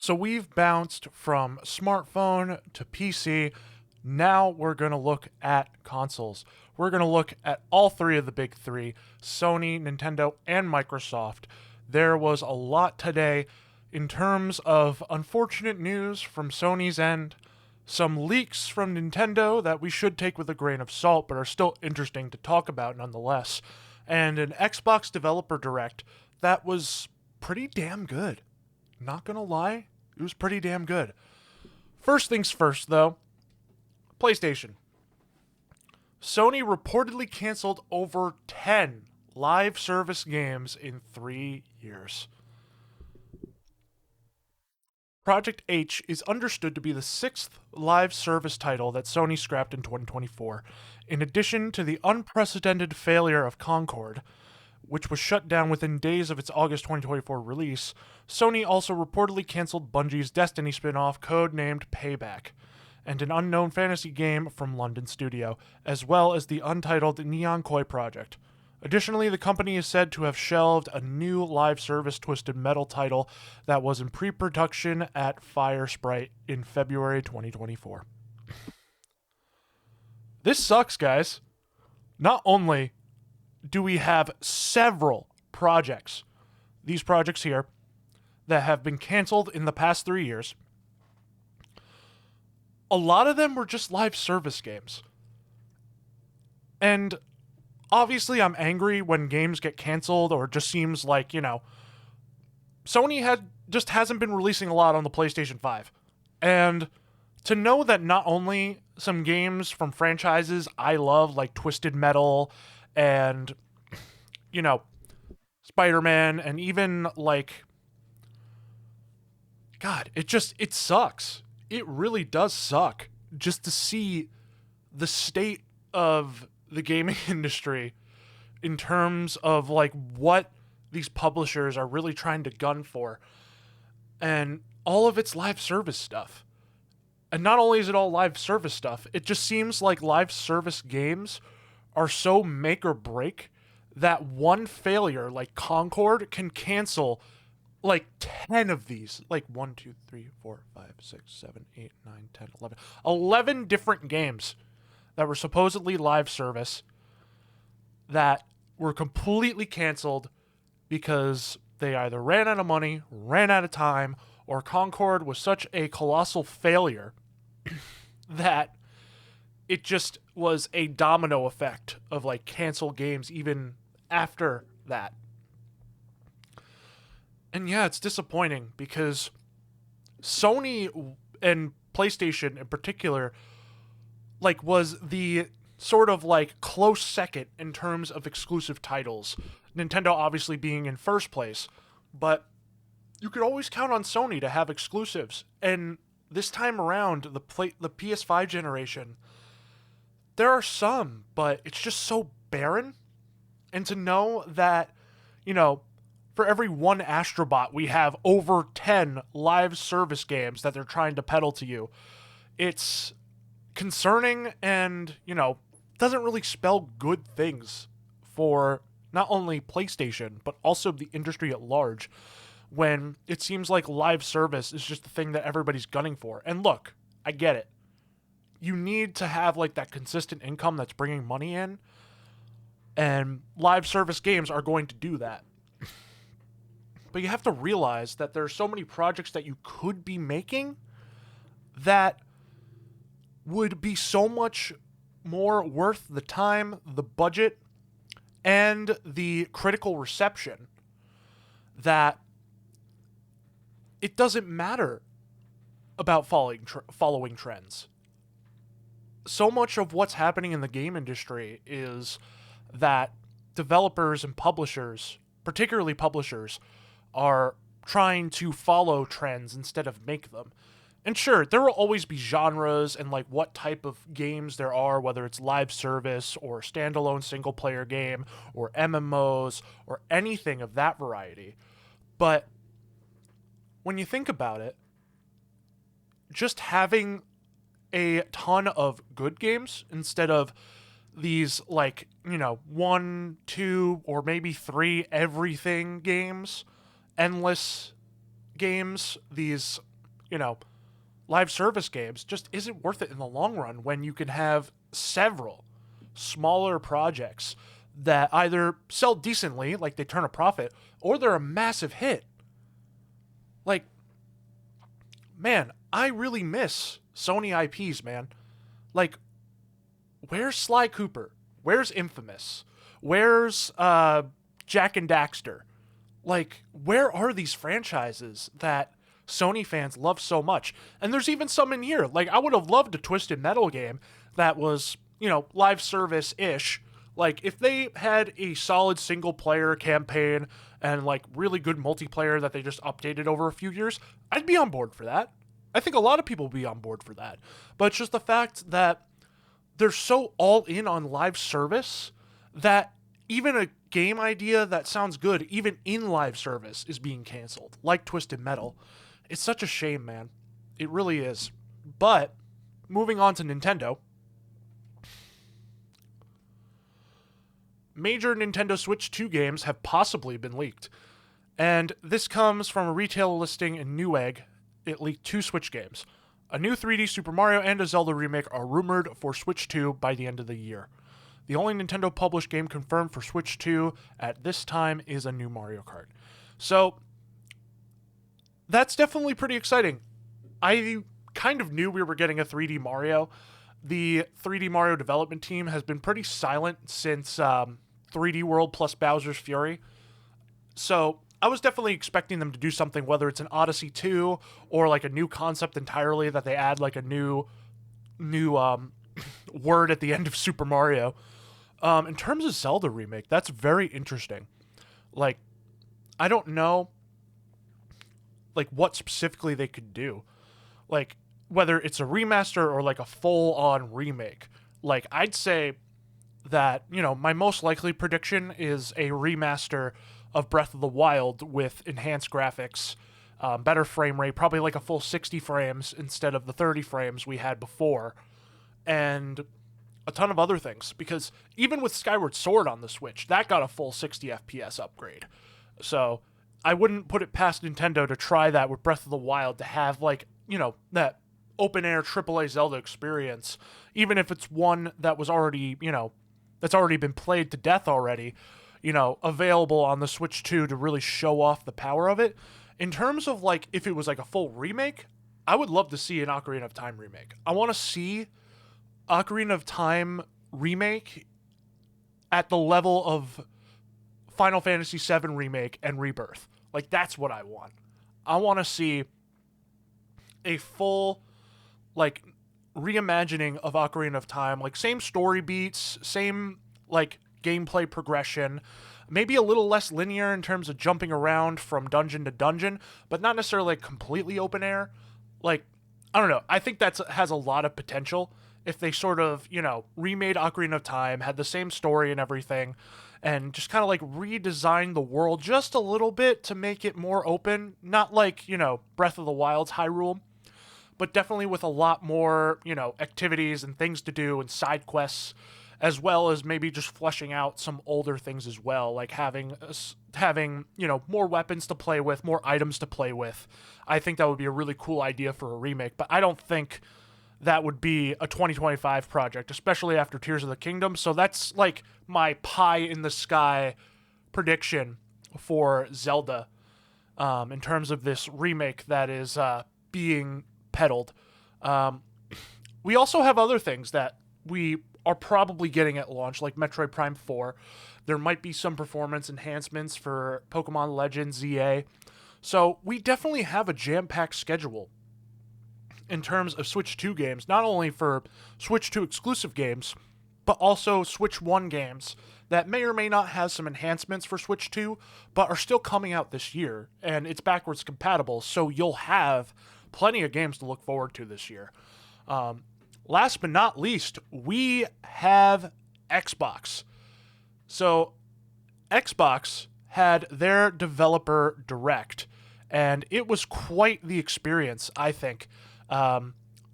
So we've bounced from smartphone to PC. Now we're going to look at consoles. We're going to look at all three of the big three, Sony, Nintendo, and Microsoft. There was a lot today in terms of unfortunate news from Sony's end, some leaks from Nintendo that we should take with a grain of salt but are still interesting to talk about nonetheless, and an Xbox Developer Direct that was pretty damn good. Not gonna lie, it was pretty damn good. First things first, though, PlayStation. Sony reportedly canceled over 10 live service games in 3 years. Project H is understood to be the sixth live service title that Sony scrapped in 2024, in addition to the unprecedented failure of Concord, which was shut down within days of its August 2024 release. Sony also reportedly canceled Bungie's Destiny spin-off codenamed Payback, and an unknown fantasy game from London studio, as well as the untitled Neon Koi project. Additionally, the company is said to have shelved a new live service Twisted Metal title that was in pre-production at Firesprite in February 2024. This sucks, guys. Not only do we have several projects, these projects here, that have been canceled in the past 3 years, a lot of them were just live service games. And obviously I'm angry when games get canceled, or it just seems like, Sony hasn't been releasing a lot on the PlayStation 5. And to know that not only some games from franchises I love, like Twisted Metal and, Spider-Man, and even God, it sucks. It really does suck just to see the state of the gaming industry in terms of what these publishers are really trying to gun for, and all of its live service stuff. And not only is it all live service stuff, it just seems like live service games are so make or break that one failure like Concord can cancel 10 of these. 1, 2, 3, 4, 5, 6, 7, 8, 9, 10, 11. 11 different games that were supposedly live service that were completely canceled because they either ran out of money, ran out of time, or Concord was such a colossal failure that it just was a domino effect of cancel games even after that. And yeah, it's disappointing because Sony and PlayStation in particular was the sort of close second in terms of exclusive titles. Nintendo obviously being in first place, but you could always count on Sony to have exclusives. And this time around, the PS5 generation, there are some, but it's just so barren. And to know that, for every one Astrobot, we have over 10 live service games that they're trying to peddle to you, it's concerning and, doesn't really spell good things for not only PlayStation, but also the industry at large, when it seems like live service is just the thing that everybody's gunning for. And look, I get it. You need to have that consistent income that's bringing money in, and live service games are going to do that. But you have to realize that there are so many projects that you could be making that would be so much more worth the time, the budget, and the critical reception that it doesn't matter about following trends. So much of what's happening in the game industry is that developers and publishers, particularly publishers, are trying to follow trends instead of make them. And sure, there will always be genres and what type of games there are, whether it's live service or standalone single player game or MMOs or anything of that variety. But when you think about it, just having a ton of good games instead of these 1, 2, or maybe 3 everything games, endless games, these live service games just isn't worth it in the long run when you can have several smaller projects that either sell decently, like they turn a profit, or they're a massive hit. Like, man, I really miss Sony IPs, man. Like, where's Sly Cooper? Where's Infamous? Where's Jack and Daxter? Like, where are these franchises that Sony fans love so much? And there's even some in here. Like, I would have loved a Twisted Metal game that was, live service-ish. Like, if they had a solid single-player campaign and, like, really good multiplayer that they just updated over a few years, I'd be on board for that. I think a lot of people would be on board for that. But it's just the fact that they're so all in on live service that even a game idea that sounds good, even in live service, is being canceled, like Twisted Metal. It's such a shame, man. It really is. But, moving on to Nintendo. Major Nintendo Switch 2 games have possibly been leaked. And this comes from a retail listing in Newegg. It leaked 2 Switch games. A new 3D Super Mario and a Zelda remake are rumored for Switch 2 by the end of the year. The only Nintendo published game confirmed for Switch 2 at this time is a new Mario Kart. So, that's definitely pretty exciting. I kind of knew we were getting a 3D Mario. The 3D Mario development team has been pretty silent since 3D World plus Bowser's Fury. So, I was definitely expecting them to do something, whether it's an Odyssey 2 or like a new concept entirely that they add like a new word at the end of Super Mario. In terms of Zelda remake, that's very interesting. Like, I don't know like what specifically they could do. Like, whether it's a remaster or like a full-on remake. Like, I'd say that, my most likely prediction is a remaster of Breath of the Wild with enhanced graphics, better frame rate, probably like a full 60 frames instead of the 30 frames we had before, and a ton of other things. Because even with Skyward Sword on the Switch, that got a full 60 FPS upgrade. So I wouldn't put it past Nintendo to try that with Breath of the Wild, to have like, that open-air AAA Zelda experience, even if it's one that was already, that's already been played to death already, available on the Switch 2 to really show off the power of it. In terms of, like, if it was, like, a full remake, I would love to see an Ocarina of Time remake. I want to see Ocarina of Time remake at the level of Final Fantasy VII remake and Rebirth. Like, that's what I want. I want to see a full, like, reimagining of Ocarina of Time. Like, same story beats, same, like, gameplay progression, maybe a little less linear in terms of jumping around from dungeon to dungeon, but not necessarily like completely open air. Like, I don't know. I think that has a lot of potential if they sort of, remade Ocarina of Time, had the same story and everything, and just kind of like redesigned the world just a little bit to make it more open. Not like, Breath of the Wild's Hyrule, but definitely with a lot more, activities and things to do and side quests, as well as maybe just fleshing out some older things as well, like having more weapons to play with, more items to play with. I think that would be a really cool idea for a remake, but I don't think that would be a 2025 project, especially after Tears of the Kingdom. So that's like my pie in the sky prediction for Zelda, in terms of this remake that is being peddled. We also have other things that we are probably getting at launch, like Metroid Prime 4. There might be some performance enhancements for Pokemon Legends ZA. So we definitely have a jam-packed schedule in terms of Switch 2 games, not only for Switch 2 exclusive games, but also Switch 1 games that may or may not have some enhancements for Switch 2, but are still coming out this year, and it's backwards compatible, so you'll have plenty of games to look forward to this year. Last but not least, we have Xbox. So, Xbox had their developer direct, and it was quite the experience, I think.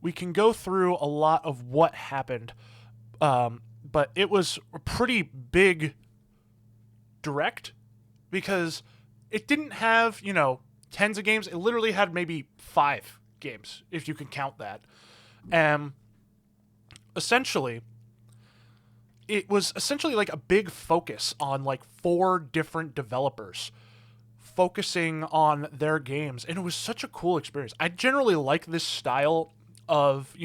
We can go through a lot of what happened, but it was a pretty big direct, because it didn't have, tens of games. It literally had maybe 5 games, if you can count that. And essentially, it was essentially like a big focus on like 4 different developers focusing on their games, and it was such a cool experience. I generally like this style of,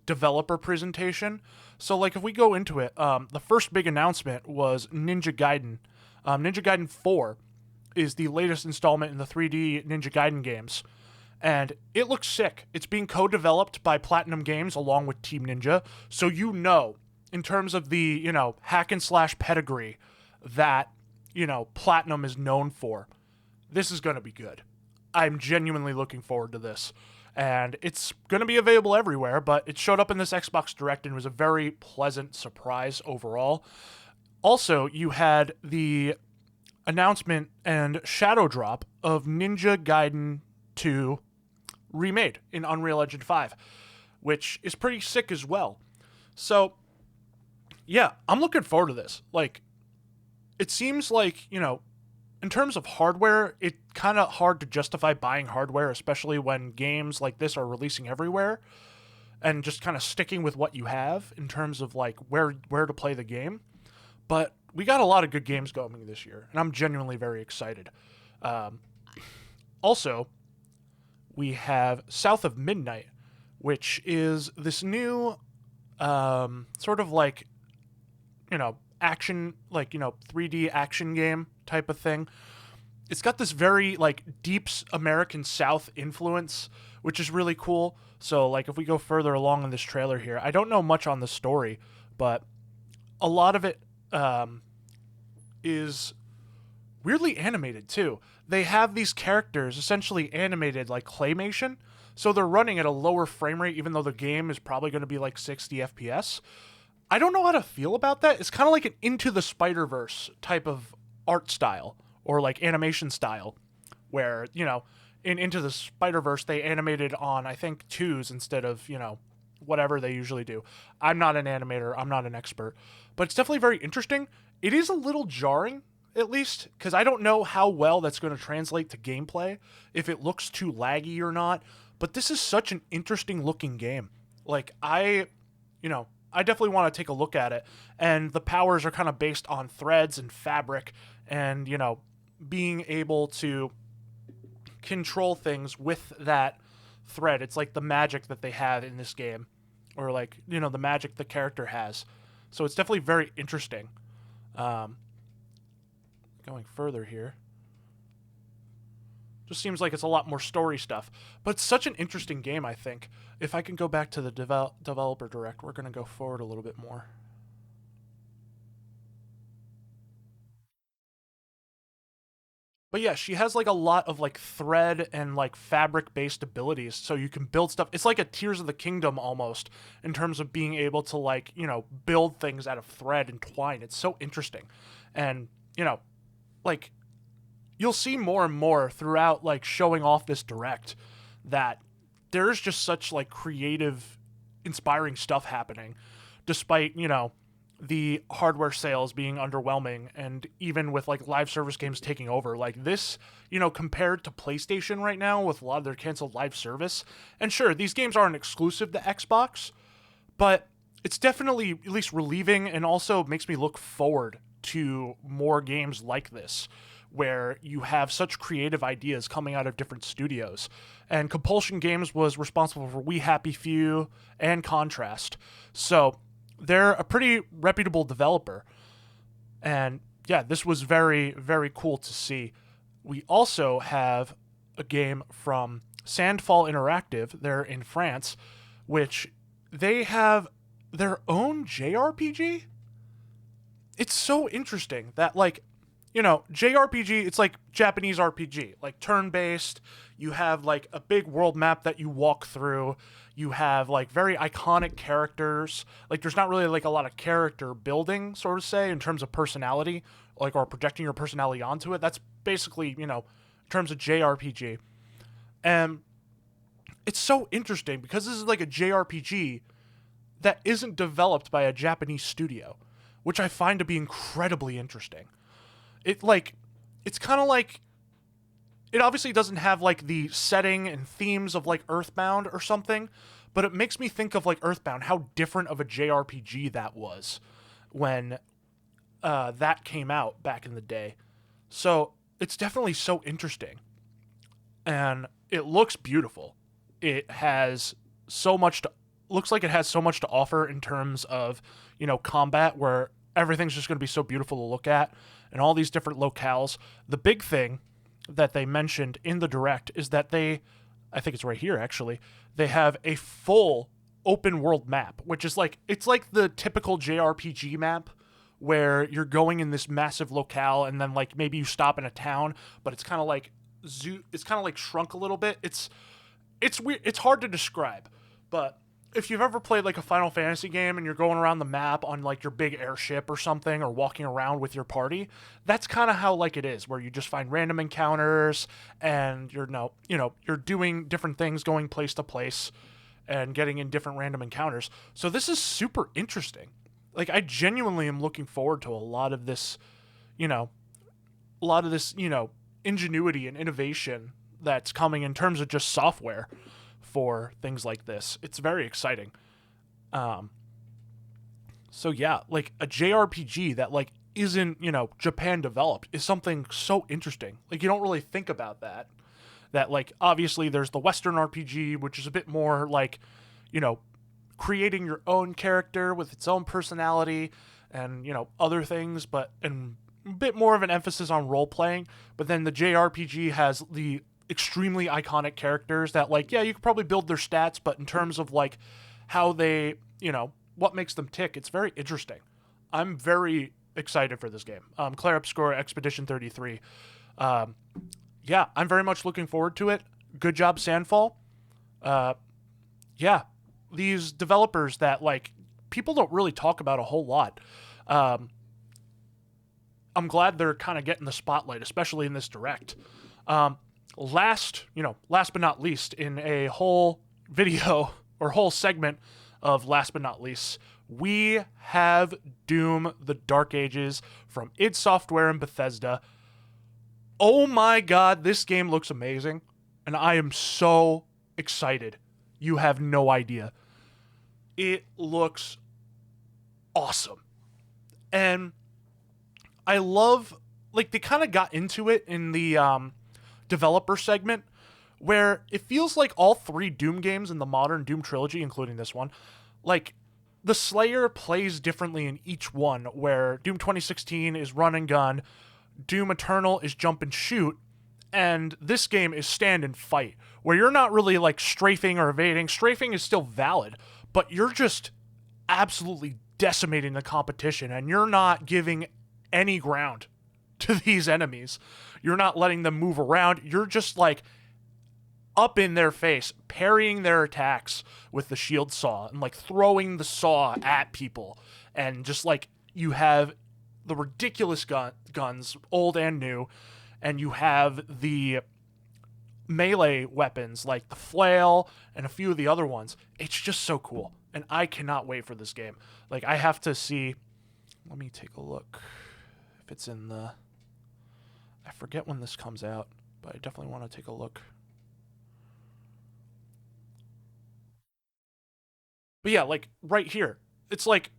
developer presentation. So like if we go into it, the first big announcement was Ninja Gaiden. Ninja Gaiden 4 is the latest installment in the 3D Ninja Gaiden games, and it looks sick. It's being co-developed by Platinum Games along with Team Ninja, so in terms of the, hack and slash pedigree that, Platinum is known for, this is going to be good. I'm genuinely looking forward to this. And it's going to be available everywhere, but it showed up in this Xbox Direct and was a very pleasant surprise overall. Also, you had the announcement and shadow drop of Ninja Gaiden 2 remade in Unreal Engine 5, which is pretty sick as well. So, yeah, I'm looking forward to this. Like, it seems like, in terms of hardware, it's kind of hard to justify buying hardware, especially when games like this are releasing everywhere, and just kind of sticking with what you have in terms of like where to play the game. But we got a lot of good games going this year, and I'm genuinely very excited. Also, we have South of Midnight, which is this new sort of like, action, like, 3D action game type of thing. It's got this very like deep American South influence, which is really cool. So like if we go further along in this trailer here, I don't know much on the story, but a lot of it is weirdly animated too. They have these characters essentially animated like claymation, so they're running at a lower frame rate even though the game is probably going to be like 60 FPS. I don't know how to feel about that. It's kind of like an Into the Spider-Verse type of art style or like animation style where, in Into the Spider-Verse, they animated on, I think, 2s instead of, whatever they usually do. I'm not an animator. I'm not an expert. But it's definitely very interesting. It is a little jarring, at least, because I don't know how well that's going to translate to gameplay, if it looks too laggy or not. But this is such an interesting looking game. Like, I definitely want to take a look at it. And the powers are kind of based on threads and fabric and, being able to control things with that thread. It's like the magic that they have in this game, or like, the magic the character has. So it's definitely very interesting. Going further here. Just seems like it's a lot more story stuff. But it's such an interesting game, I think. If I can go back to the developer direct, we're going to go forward a little bit more. But yeah, she has like a lot of like thread and like fabric based abilities, so you can build stuff. It's like a Tears of the Kingdom almost in terms of being able to like, build things out of thread and twine. It's so interesting. And, like you'll see more and more throughout like showing off this direct that there's just such like creative, inspiring stuff happening despite, the hardware sales being underwhelming, and even with like live service games taking over like this, compared to PlayStation right now with a lot of their canceled live service. And sure, these games aren't exclusive to Xbox, but it's definitely at least relieving, and also makes me look forward to more games like this where you have such creative ideas coming out of different studios. And Compulsion Games was responsible for We Happy Few and Contrast, so they're a pretty reputable developer. And yeah, this was very, very cool to see. We also have a game from Sandfall Interactive. They're in France, which they have their own JRPG. It's so interesting that, like, JRPG, it's like Japanese RPG, like turn-based. You have like a big world map that you walk through. You have like very iconic characters. Like there's not really like a lot of character building, sort of say, in terms of personality, like, or projecting your personality onto it. That's basically, in terms of JRPG. And it's so interesting because this is like a JRPG that isn't developed by a Japanese studio, which I find to be incredibly interesting. It's kind of like it obviously doesn't have like the setting and themes of like Earthbound or something, but it makes me think of like Earthbound, how different of a JRPG that was when that came out back in the day. So it's definitely so interesting, and it looks beautiful. It has so much to looks like it has so much to offer in terms of, combat, where everything's just going to be so beautiful to look at, and all these different locales. The big thing that they mentioned in the direct is that I think it's right here actually, they have a full open world map, which is like, it's like the typical JRPG map where you're going in this massive locale and then like maybe you stop in a town, but it's kind of like it's kind of like shrunk a little bit. It's weird. It's hard to describe, but if you've ever played like a Final Fantasy game and you're going around the map on like your big airship or something, or walking around with your party, that's kind of how like it is, where you just find random encounters and you're doing different things, going place to place and getting in different random encounters. So this is super interesting. Like, I genuinely am looking forward to a lot of this, ingenuity and innovation that's coming in terms of just software for things like this. It's very exciting. So yeah, like a JRPG that like isn't, Japan developed is something so interesting. Like, you don't really think about that. That like, obviously there's the Western RPG, which is a bit more like, creating your own character with its own personality and, other things, and a bit more of an emphasis on role playing. But then the JRPG has the extremely iconic characters that like, yeah, you could probably build their stats, but in terms of like how they, what makes them tick, it's very interesting. I'm very excited for this game. Claire Obscura Expedition 33. Yeah, I'm very much looking forward to it. Good job, Sandfall. Yeah, these developers that like people don't really talk about a whole lot. I'm glad they're kind of getting the spotlight, especially in this direct. Last but not least, in a whole video or whole segment of last but not least, we have Doom: The Dark Ages from id Software and Bethesda. Oh my god, this game looks amazing, and I am so excited. You have no idea. It looks awesome. And I love, like, they kind of got into it in the developer segment, where it feels like all three Doom games in the modern Doom trilogy, including this one, like, the Slayer plays differently in each one, where Doom 2016 is run and gun, Doom Eternal is jump and shoot, and this game is stand and fight, where you're not really like strafing or evading. Strafing is still valid, but you're just absolutely decimating the competition, and you're not giving any ground to these enemies. You're not letting them move around. You're just like up in their face, parrying their attacks with the shield saw and like throwing the saw at people. And just like, you have the ridiculous guns, old and new, and you have the melee weapons like the flail and a few of the other ones. It's just so cool, and I cannot wait for this game. Like, I have to see, let me take a look if it's in the, I forget when this comes out, but I definitely want to take a look. But yeah, like right here, it's like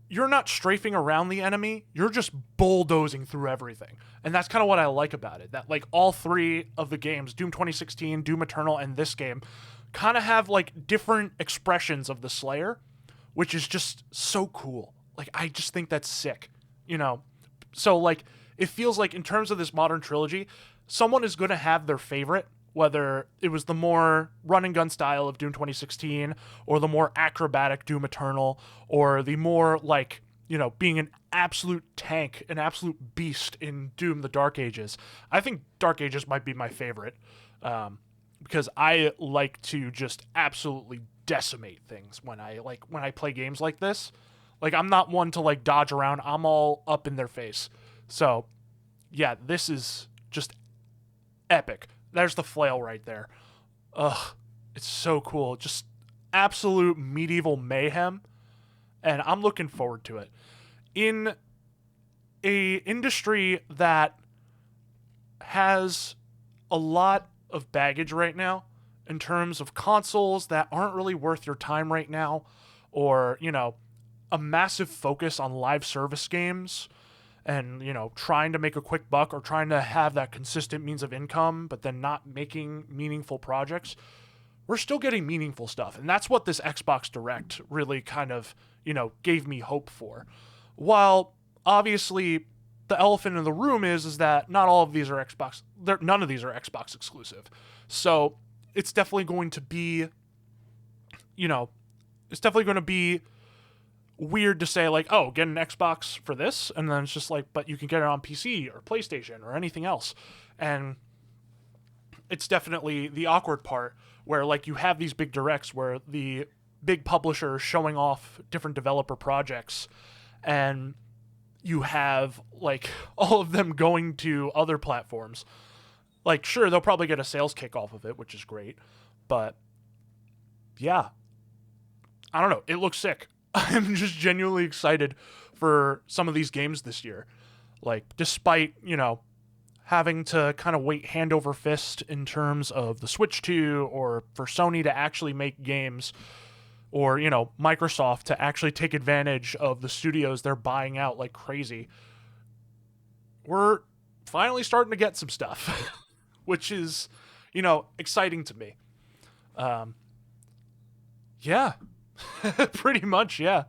you're not strafing around the enemy, you're just bulldozing through everything. And that's kind of what I like about it, that like all three of the games, Doom 2016, Doom Eternal, and this game, kind of have like different expressions of the Slayer, which is just so cool. Like, I just think that's sick, So like, it feels like in terms of this modern trilogy, someone is going to have their favorite, whether it was the more run and gun style of Doom 2016, or the more acrobatic Doom Eternal, or the more like, being an absolute tank, an absolute beast in Doom: The Dark Ages. I think Dark Ages might be my favorite, because I like to just absolutely decimate things when I play games like this. Like, I'm not one to like dodge around. I'm all up in their face. So yeah, this is just epic. There's the flail right there. Ugh, it's so cool. Just absolute medieval mayhem, and I'm looking forward to it. In a industry that has a lot of baggage right now in terms of consoles that aren't really worth your time right now, or, a massive focus on live service games and, trying to make a quick buck or trying to have that consistent means of income, but then not making meaningful projects. We're still getting meaningful stuff. And that's what this Xbox Direct really kind of, gave me hope for. While obviously the elephant in the room is that not all of these are Xbox, none of these are Xbox exclusive. So it's definitely going to be, it's definitely going to be weird to say like, oh, get an Xbox for this, and then it's just like, but you can get it on PC or PlayStation or anything else. And it's definitely the awkward part where like you have these big directs where the big publishers showing off different developer projects, and you have like all of them going to other platforms. Like, sure, they'll probably get a sales kick off of it, which is great, but yeah, I don't know, it looks sick. I'm just genuinely excited for some of these games this year. Like, despite, having to kind of wait hand over fist in terms of the Switch 2, or for Sony to actually make games, or, Microsoft to actually take advantage of the studios they're buying out like crazy. We're finally starting to get some stuff, which is, exciting to me. Yeah, pretty much, yeah.